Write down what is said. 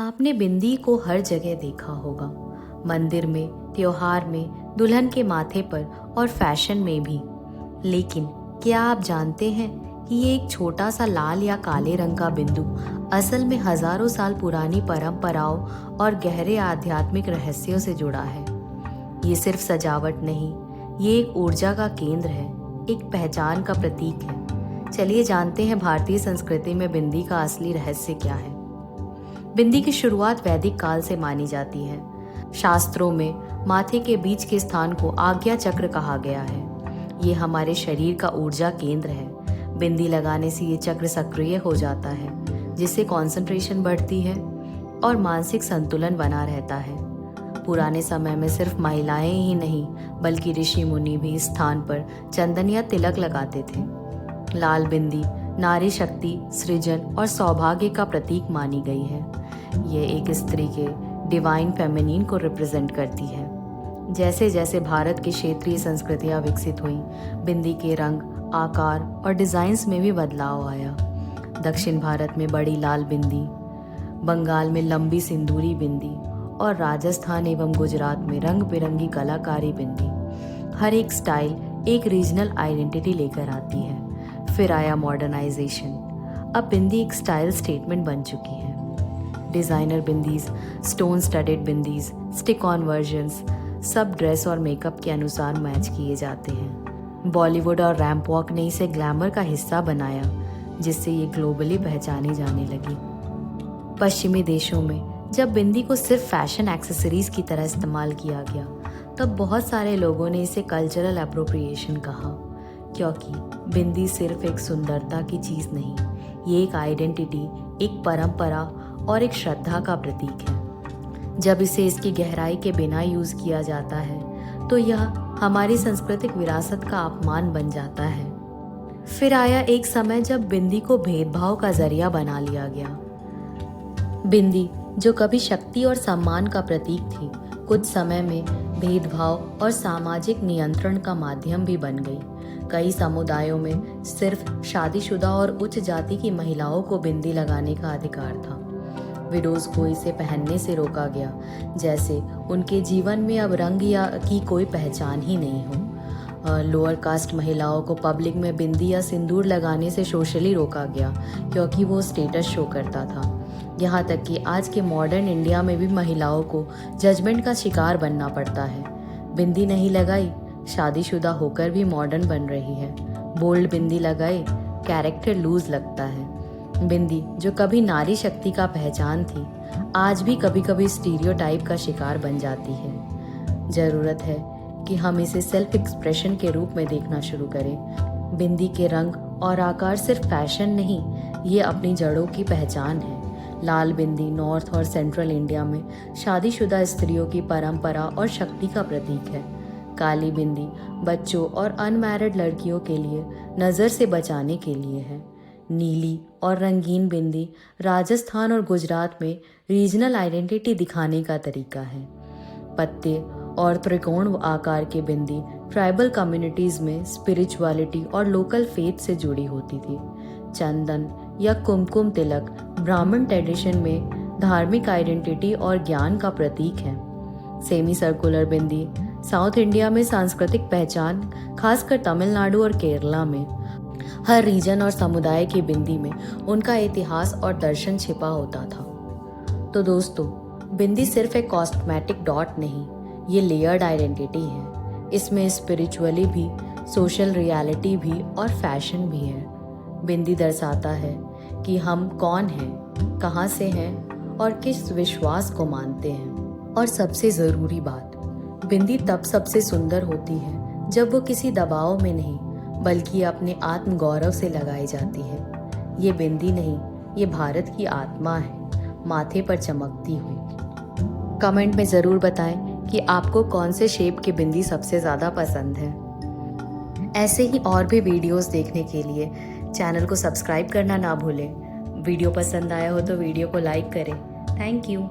आपने बिंदी को हर जगह देखा होगा, मंदिर में, त्योहार में, दुल्हन के माथे पर और फैशन में भी। लेकिन क्या आप जानते हैं कि ये एक छोटा सा लाल या काले रंग का बिंदु असल में हजारों साल पुरानी परंपराओं और गहरे आध्यात्मिक रहस्यों से जुड़ा है। ये सिर्फ सजावट नहीं, ये एक ऊर्जा का केंद्र है, एक पहचान का प्रतीक है। चलिए जानते हैं भारतीय संस्कृति में बिंदी का असली रहस्य क्या है। बिंदी की शुरुआत वैदिक काल से मानी जाती है। शास्त्रों में माथे के बीच के स्थान को आज्ञा चक्र कहा गया है। ये हमारे शरीर का ऊर्जा केंद्र है। बिंदी लगाने से ये चक्र सक्रिय हो जाता है, जिससे कंसंट्रेशन बढ़ती है और मानसिक संतुलन बना रहता है। पुराने समय में सिर्फ महिलाएं ही नहीं, बल्कि ऋषि मुनि भी इस स्थान पर चंदन या तिलक लगाते थे। लाल बिंदी नारी शक्ति, सृजन और सौभाग्य का प्रतीक मानी गई है। ये एक स्त्री के डिवाइन फेमिनिन को रिप्रेजेंट करती है। जैसे जैसे भारत की क्षेत्रीय संस्कृतियां विकसित हुई, बिंदी के रंग, आकार और डिजाइन्स में भी बदलाव आया। दक्षिण भारत में बड़ी लाल बिंदी, बंगाल में लंबी सिंदूरी बिंदी और राजस्थान एवं गुजरात में रंग बिरंगी कलाकारी बिंदी। हर एक स्टाइल एक रीजनल आइडेंटिटी लेकर आती है। फिर आया मॉडर्नाइजेशन। अब बिंदी एक स्टाइल स्टेटमेंट बन चुकी है। Designer bindis, stone studded bindis, stick on versions, सब ड्रेस और मेकअप के अनुसार मैच किए जाते हैं। बॉलीवुड और रैंप वॉक ने इसे ग्लैमर का हिस्सा बनाया, जिससे ये ग्लोबली पहचानी जाने लगी। पश्चिमी देशों में जब बिंदी को सिर्फ फैशन एक्सेसरीज की तरह इस्तेमाल किया गया, तब बहुत सारे लोगों ने इसे कल्चरल अप्रोप्रिएशन कहा, क्योंकि बिंदी सिर्फ एक सुंदरता की चीज नहीं, ये एक आइडेंटिटी, एक परंपरा और एक श्रद्धा का प्रतीक है। जब इसे इसकी गहराई के बिना यूज किया जाता है, तो यह हमारी सांस्कृतिक विरासत का अपमान बन जाता है। फिर आया एक समय जब बिंदी को भेदभाव का जरिया बना लिया गया। बिंदी, जो कभी शक्ति और सम्मान का प्रतीक थी, कुछ समय में भेदभाव और सामाजिक नियंत्रण का माध्यम भी बन गई। कई समुदायों में सिर्फ शादीशुदा और उच्च जाति की महिलाओं को बिंदी लगाने का अधिकार था। विडोज को इसे पहनने से रोका गया, जैसे उनके जीवन में अब रंग या की कोई पहचान ही नहीं हो। लोअर कास्ट महिलाओं को पब्लिक में बिंदी या सिंदूर लगाने से सोशली रोका गया, क्योंकि वो स्टेटस शो करता था। यहाँ तक कि आज के मॉडर्न इंडिया में भी महिलाओं को जजमेंट का शिकार बनना पड़ता है। बिंदी नहीं लगाई, शादीशुदा होकर भी मॉडर्न बन रही है। बोल्ड बिंदी लगाए, कैरेक्टर लूज लगता है। बिंदी, जो कभी नारी शक्ति का पहचान थी, आज भी कभी कभी स्टीरियोटाइप का शिकार बन जाती है। जरूरत है कि हम इसे सेल्फ एक्सप्रेशन के रूप में देखना शुरू करें। बिंदी के रंग और आकार सिर्फ फैशन नहीं, ये अपनी जड़ों की पहचान है। लाल बिंदी नॉर्थ और सेंट्रल इंडिया में शादीशुदा स्त्रियों की परंपरा और शक्ति का प्रतीक है। काली बिंदी बच्चों और अनमैरिड लड़कियों के लिए नज़र से बचाने के लिए है। नीली और रंगीन बिंदी राजस्थान और गुजरात में रीजनल आइडेंटिटी दिखाने का तरीका है। पत्ते और त्रिकोण आकार के बिंदी ट्राइबल कम्युनिटीज में स्पिरिचुअलिटी और लोकल फेथ से जुड़ी होती थी। चंदन या कुमकुम तिलक ब्राह्मण ट्रेडिशन में धार्मिक आइडेंटिटी और ज्ञान का प्रतीक है। सेमी सर्कुलर बिंदी साउथ इंडिया में सांस्कृतिक पहचान, खासकर तमिलनाडु और केरला में। हर रीजन और समुदाय की बिंदी में उनका इतिहास और दर्शन छिपा होता था। तो दोस्तों, बिंदी सिर्फ एक कॉस्मेटिक डॉट नहीं, ये लेयर्ड आइडेंटिटी है। इसमें स्पिरिचुअली भी, सोशल रियलिटी भी और फैशन भी है। बिंदी दर्शाता है कि हम कौन हैं, कहाँ से हैं और किस विश्वास को मानते हैं। और सबसे ज़रूरी बात, बिंदी तब सबसे सुंदर होती है जब वो किसी दबाव में नहीं, बल्कि अपने आत्म गौरव से लगाई जाती है। ये बिंदी नहीं, ये भारत की आत्मा है, माथे पर चमकती हुई। कमेंट में ज़रूर बताएं कि आपको कौन से शेप की बिंदी सबसे ज़्यादा पसंद है। ऐसे ही और भी वीडियोस देखने के लिए चैनल को सब्सक्राइब करना ना भूलें। वीडियो पसंद आया हो तो वीडियो को लाइक करें। Thank you.